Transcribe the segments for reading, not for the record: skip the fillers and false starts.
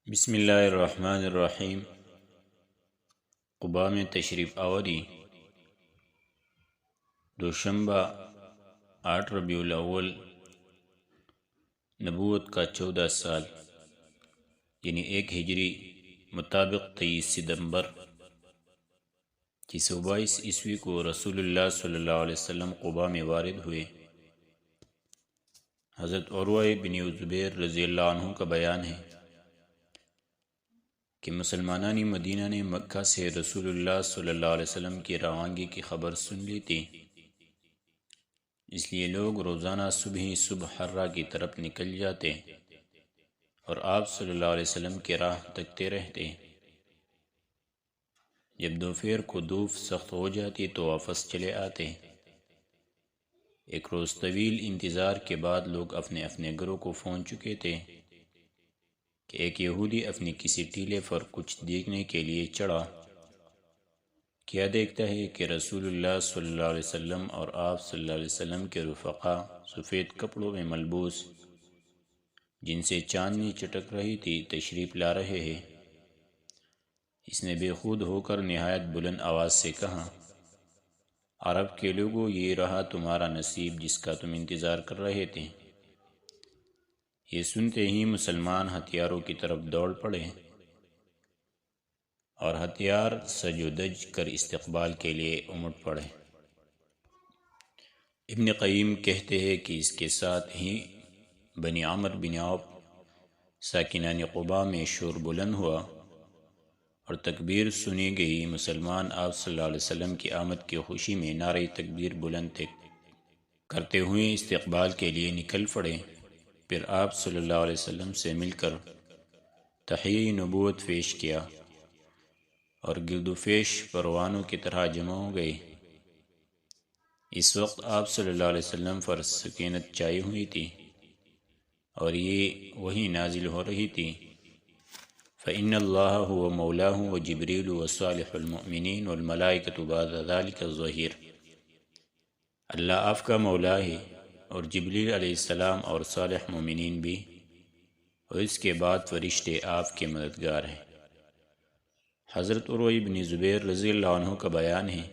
بسم اللہ الرحمن الرحیم۔ قباء میں تشریف آوری دوشنبہ 8 ربیع الاول، نبوت کا 14 سال یعنی 1 ہجری مطابق 23 ستمبر کی 122 عیسوی کو رسول اللہ صلی اللہ علیہ وسلم قباء میں وارد ہوئے۔ حضرت عروہ بن زبیر رضی اللہ عنہ کا بیان ہے کہ مسلمانان مدینہ نے مکہ سے رسول اللہ صلی اللہ علیہ وسلم کی روانگی کی خبر سن لی تھی، اس لیے لوگ روزانہ صبح حرہ کی طرف نکل جاتے اور آپ صلی اللہ علیہ وسلم کی راہ تکتے رہتے۔ جب دوپہر کو دھوپ سخت ہو جاتی تو واپس چلے آتے۔ ایک روز طویل انتظار کے بعد لوگ اپنے اپنے گھروں کو پہنچ چکے تھے کہ ایک یہودی اپنی کسی ٹیلے پر کچھ دیکھنے کے لیے چڑھا۔ کیا دیکھتا ہے کہ رسول اللہ صلی اللہ علیہ وسلم اور آپ صلی اللہ علیہ وسلم کے رفقا سفید کپڑوں میں ملبوس، جن سے چاندنی چٹک رہی تھی، تشریف لا رہے ہیں۔ اس نے بے خود ہو کر نہایت بلند آواز سے کہا، عرب کے لوگوں، یہ رہا تمہارا نصیب جس کا تم انتظار کر رہے تھے۔ یہ سنتے ہی مسلمان ہتھیاروں کی طرف دوڑ پڑے اور ہتھیار سج و دج کر استقبال کے لیے امٹ پڑے۔ ابن قیم کہتے ہیں کہ اس کے ساتھ ہی بنی عمرو بن عوف ساکنان قباء میں شور بلند ہوا اور تکبیر سنی گئی۔ مسلمان آپ صلی اللہ علیہ وسلم کی آمد کی خوشی میں نعرہ تکبیر بلند کرتے ہوئے استقبال کے لیے نکل پڑے۔ پھر آپ صلی اللہ علیہ وسلم سے مل کر تحیہ نبوت پیش کیا اور گرد و پیش پروانوں کی طرح جمع ہو گئے۔ اس وقت آپ صلی اللہ علیہ وسلم پر سکینت چھائی ہوئی تھی اور یہ وحی نازل ہو رہی تھی، فإن اللہ هو مولاه وجبریل وصالح المؤمنین والملائکۃ بعد ذلک ظہیر۔ اللہ آپ کا مولا ہے اور جبریل علیہ السلام اور صالح مومنین بھی، اور اس کے بعد فرشتے آپ کے مددگار ہیں۔ حضرت عروہ بن زبیر رضی اللہ عنہ کا بیان ہے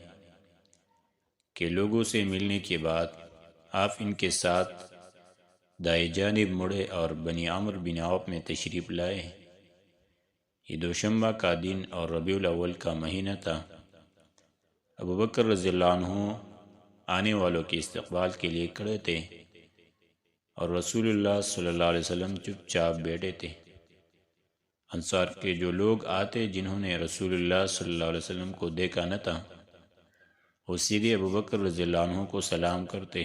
کہ لوگوں سے ملنے کے بعد آپ ان کے ساتھ دائیں جانب مڑے اور بنی عمرو بن عوف میں تشریف لائے۔ یہ دوشنبہ کا دن اور ربیع الاول کا مہینہ تھا۔ ابو بکر رضی اللہ عنہ آنے والوں کے استقبال کے لیے کھڑے تھے اور رسول اللہ صلی اللہ علیہ وسلم چپ چاپ بیٹھے تھے۔ انصار کے جو لوگ آتے جنہوں نے رسول اللہ صلی اللہ علیہ وسلم کو دیکھا نہ تھا، وہ سیدھے ابو بکر رضی اللہ عنہ کو سلام کرتے،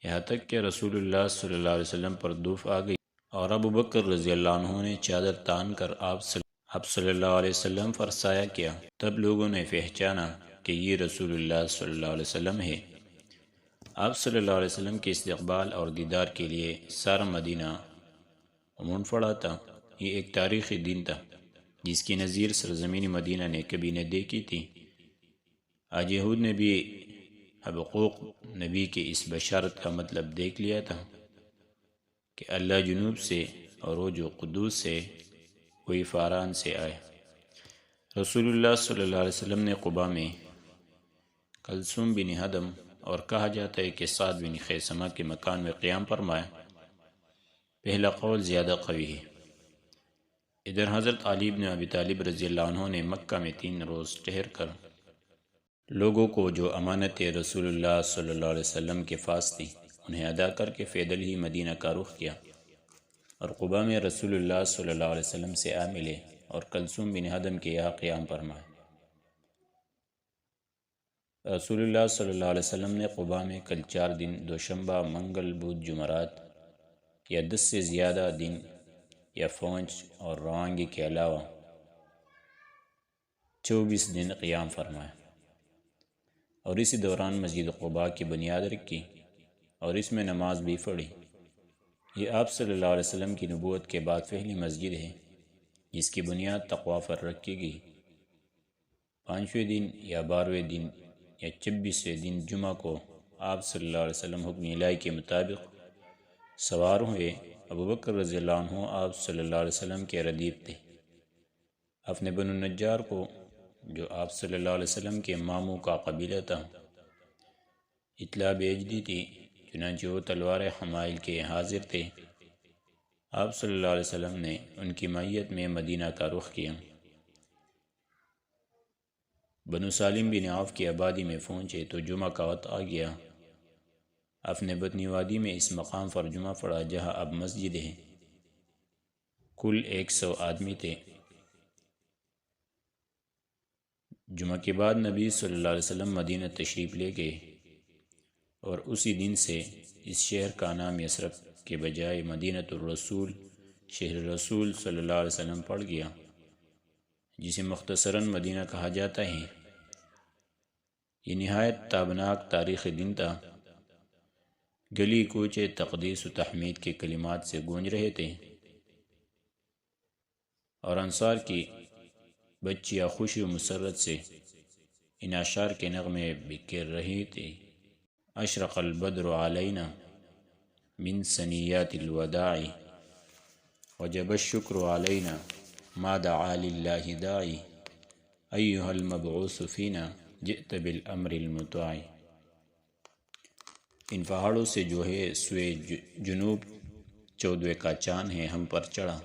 یہاں تک کہ رسول اللہ صلی اللہ علیہ وسلم پر دھوپ آ گئی اور ابو بکر رضی اللہ عنہ نے چادر تان کر آپ صلی اللہ علیہ وسلم پر سایہ کیا۔ تب لوگوں نے پہچانا کہ یہ رسول اللہ صلی اللہ علیہ وسلم ہے۔ آپ صلی اللہ علیہ وسلم کے استقبال اور دیدار کے لیے سارا مدینہ امٹ پڑا تھا۔ یہ ایک تاریخی دن تھا جس کی نظیر سرزمین مدینہ نے کبھی نہ دیکھی تھی۔ آج یہود نے بھی حقوق نبی کے اس بشارت کا مطلب دیکھ لیا تھا کہ اللہ جنوب سے اور وہ جو قدوس سے، وہی فاران سے آئے۔ رسول اللہ صلی اللہ علیہ وسلم نے قباء میں کلثوم بن ہدم اور کہا جاتا ہے کہ سعد بن خیثمہ کے مکان میں قیام فرمایا۔ پہلا قول زیادہ قوی ہے۔ ادھر حضرت علی بن ابی طالب رضی اللہ عنہ نے مکہ میں 3 روز ٹھہر کر لوگوں کو جو امانت رسول اللہ صلی اللہ علیہ وسلم کے پاس تھی انہیں ادا کر کے پیدل ہی مدینہ کا رخ کیا اور قباء میں رسول اللہ صلی اللہ علیہ وسلم سے آ ملے اور کلثوم بن ہدم کے یہاں قیام فرمائے۔ رسول اللہ صلی اللہ علیہ وسلم نے قباء میں کل 4 دن دوشنبہ، منگل، بدھ، جمعرات یا 10 سے زیادہ دن یا فوج اور روانگی کے علاوہ 24 دن قیام فرمایا اور اسی دوران مسجد قباء کی بنیاد رکھی اور اس میں نماز بھی پڑھی۔ یہ آپ صلی اللہ علیہ وسلم کی نبوت کے بعد پہلی مسجد ہے جس کی بنیاد تقویٰ پر رکھی گئی۔ 5ویں دن یا 12ویں دن یا 26ویں دن جمعہ کو آپ صلی اللہ علیہ وسلم حکم الہی کے مطابق سوار ہوئے ابو بکر رضی اللہ عنہ آپ صلی اللہ علیہ وسلم کے ردیف تھے۔ آپ نے بنو نجار کو، جو آپ صلی اللہ علیہ وسلم کے ماموں کا قبیلہ تھا، اطلاع بھیج دی تھی، چنانچہ وہ تلوار حمائل کے حاضر تھے۔ آپ صلی اللہ علیہ وسلم نے ان کی معیت میں مدینہ کا رخ کیا۔ بنو سالم بن عوف کی آبادی میں پہنچے تو جمعہ کا وقت آ گیا۔ آپ نے بطنی وادی میں اس مقام پر جمعہ پڑھا جہاں اب مسجد ہے۔ کل 100 آدمی تھے۔ جمعہ کے بعد نبی صلی اللہ علیہ وسلم مدینہ تشریف لے گئے، اور اسی دن سے اس شہر کا نام یثرب کے بجائے مدینہ الرسول، شہر رسول صلی اللہ علیہ وسلم پڑ گیا، جسے مختصراً مدینہ کہا جاتا ہے۔ یہ نہایت تابناک تاریخی دن تھا۔ گلی کوچے تقدیس و تحمید کے کلمات سے گونج رہے تھے، اور انصار کی بچیاں خوشی و مسرت سے ان اشعار کے نغمے بکھیر رہی تھی۔ اشرق البدر علینا من ثنیات الوداع، وجب الشکر علینا ما دعا للہ داعی، ایہا المبعوث فینا جئت بالامر المطاع۔ ان پہاڑوں سے جو ہے سوئے جنوب 14 کا چاند ہے ہم پر چڑھا،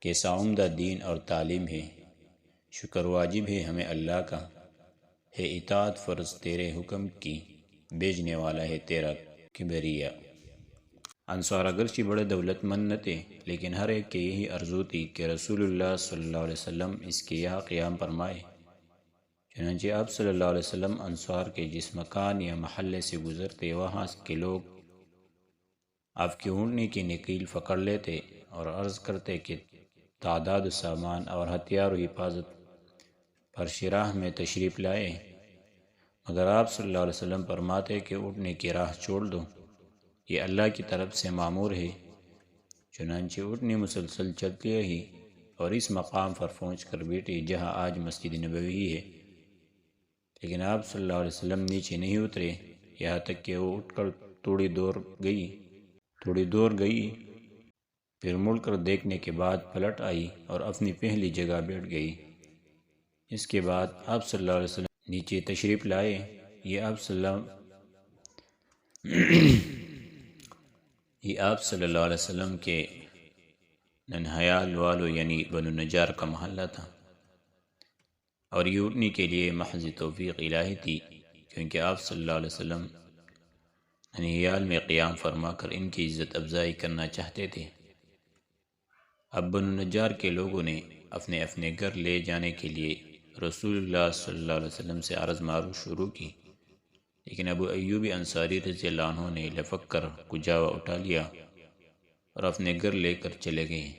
کیسا عمدہ دین اور تعلیم ہے، شکر واجب ہے ہمیں اللہ کا، ہے اطاعت فرض تیرے حکم کی، بھیجنے والا ہے تیرا کبریہ۔ انصار اگرچہ بڑے دولت مند نہ تھے، لیکن ہر ایک کے یہی آرزو تھی کہ رسول اللہ صلی اللہ علیہ وسلم اس کے یہاں قیام فرمائے۔ چنانچہ آپ صلی اللہ علیہ وسلم انصار کے جس مکان یا محلے سے گزرتے، وہاں کے لوگ آپ کی اونٹنی کی نکیل پکڑ لیتے اور عرض کرتے کہ تعداد و سامان اور ہتھیار و حفاظت پر شراہ میں تشریف لائے، مگر آپ صلی اللہ علیہ وسلم فرماتے کہ اونٹنی کی راہ چھوڑ دو، یہ اللہ کی طرف سے مامور ہے۔ چنانچہ اونٹنی مسلسل چلتی رہی اور اس مقام پر پہنچ کر بیٹھی جہاں آج مسجد نبوی ہے، لیکن آپ صلی اللہ علیہ وسلم نیچے نہیں اترے، یہاں تک کہ وہ اٹھ کر تھوڑی دور گئی، پھر مڑ کر دیکھنے کے بعد پلٹ آئی اور اپنی پہلی جگہ بیٹھ گئی۔ اس کے بعد آپ صلی اللہ علیہ وسلم نیچے تشریف لائے۔ یہ آپ صلی اللہ علیہ وسلم کے ننہیال والوں یعنی بنو نجار کا محلہ تھا، اور یہ اٹھنے کے لیے محض توفیق الہی تھی، کیونکہ آپ صلی اللہ علیہ وسلم ننہیال میں قیام فرما کر ان کی عزت افزائی کرنا چاہتے تھے۔ اب بنو نجار کے لوگوں نے اپنے اپنے گھر لے جانے کے لیے رسول اللہ صلی اللہ علیہ وسلم سے عرض معروف شروع کی، لیکن ابو ایوب انصاری رضی اللہ عنہ نے لپک کر کجاوا اٹھا لیا اور اپنے گھر لے کر چلے گئے۔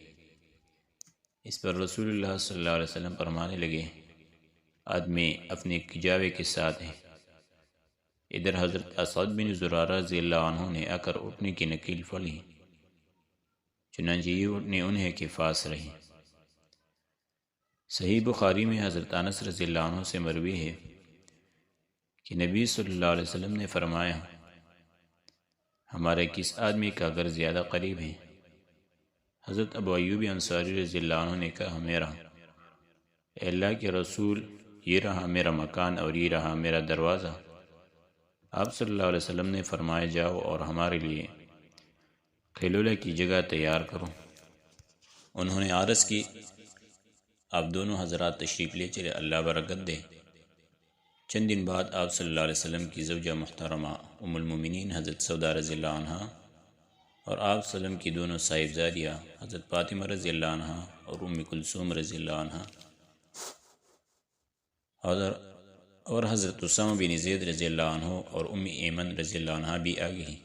اس پر رسول اللہ صلی اللہ علیہ وسلم فرمانے لگے، آدمی اپنے کجاوے کے ساتھ ہے۔ ادھر حضرت اسعد بن زرارہ رضی اللہ عنہ نے آ کر اٹھنے کی نکیل پڑھی، چنانچہ یہ اٹھنے انہیں کے پاس رہی۔ صحیح بخاری میں حضرت انس رضی اللہ عنہ سے مروی ہے کہ نبی صلی اللہ علیہ وسلم نے فرمایا، ہمارے کس آدمی کا گھر زیادہ قریب ہے؟ حضرت ابو ایوب انصاری رضی اللہ عنہ نے کہا، میرا۔ اے اللہ کے رسول، یہ رہا میرا مکان اور یہ رہا میرا دروازہ۔ آپ صلی اللہ علیہ وسلم نے فرمایا، جاؤ اور ہمارے لیے قیلولہ کی جگہ تیار کرو۔ انہوں نے عرض کی، آپ دونوں حضرات تشریف لے چلے، اللہ برکت دے۔ چند دن بعد آپ صلی اللہ علیہ وسلم کی زوجہ محترمہ ام المومنین حضرت سودا رضی اللہ عنہ اور آپ صلی اللہ علیہ وسلم کی دونوں صاحبزادیاں حضرت فاطمہ رضی اللہ عنہ اور ام کلثوم رضی اللہ عنہ اور حضرت اسامہ بن زید رضی اللہ عنہ اور ام ایمن رضی اللہ عنہ بھی آ گئی۔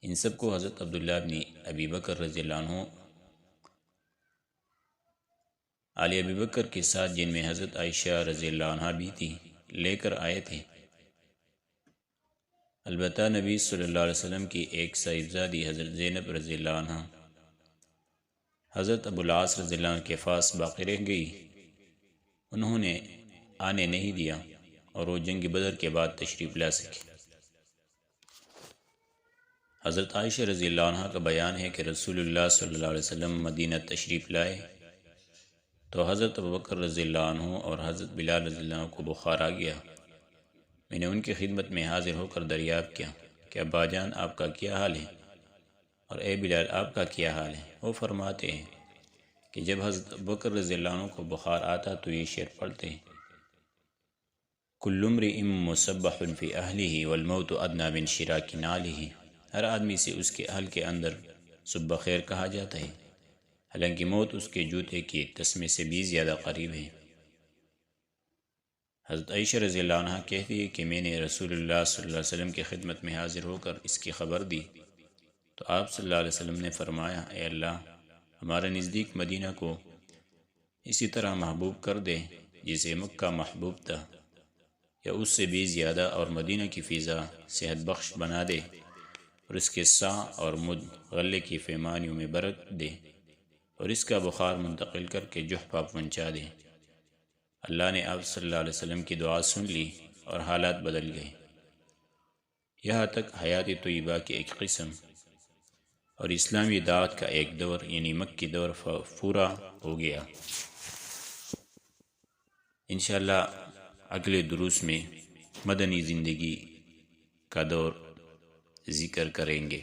ان سب کو حضرت عبداللہ بن ابی بکر رضی اللہ عنہ آل ابی بکر کے ساتھ، جن میں حضرت عائشہ رضی اللہ عنہ بھی تھی، لے کر آئے تھے۔ البتہ نبی صلی اللہ علیہ وسلم کی ایک صاحبزادی حضرت زینب رضی اللہ عنہ حضرت ابو العاص رضی اللہ عنہ کے پاس باقی رہ گئی، انہوں نے آنے نہیں دیا اور وہ جنگ بدر کے بعد تشریف لا سکے۔ حضرت عائشہ رضی اللہ عنہ کا بیان ہے کہ رسول اللہ صلی اللہ علیہ وسلم مدینہ تشریف لائے تو حضرت ابوبکر رضی اللہ عنہ اور حضرت بلال رضی اللہ عنہ کو بخار آ گیا۔ میں نے ان کی خدمت میں حاضر ہو کر دریافت کیا کہ ابا جان آپ کا کیا حال ہے، اور اے بلال آپ کا کیا حال ہے؟ وہ فرماتے ہیں کہ جب حضرت ابوبکر رضی اللہ عنہ کو بخار آتا تو یہ شعر پڑھتے ہیں: کل امرئ مسبح فی اہلہ والموت ادنی من شراک نعلہ۔ ہر آدمی سے اس کے اہل کے اندر صبح خیر کہا جاتا ہے، حالانکہ موت اس کے جوتے کے تسمے سے بھی زیادہ قریب ہے۔ حضرت عائشہ رضی اللہ عنہ کہتی ہے کہ میں نے رسول اللہ صلی اللہ علیہ وسلم کی خدمت میں حاضر ہو کر اس کی خبر دی تو آپ صلی اللہ علیہ وسلم نے فرمایا: اے اللہ، ہمارے نزدیک مدینہ کو اسی طرح محبوب کر دے جسے مکہ محبوب تھا، یا اس سے بھی زیادہ، اور مدینہ کی فضا صحت بخش بنا دے، اور اس کے سا اور مد غلے کی پیمانیوں میں برکت دے، اور اس کا بخار منتقل کر کے جحفہ پہنچا دے۔ اللہ نے آپ صلی اللہ علیہ وسلم کی دعا سن لی اور حالات بدل گئے، یہاں تک حیات طیبہ کی ایک قسم اور اسلامی دعوت کا ایک دور یعنی مکی دور پورا ہو گیا۔ انشاءاللہ اگلے دروس میں مدنی زندگی کا دور ذکر کریں گے۔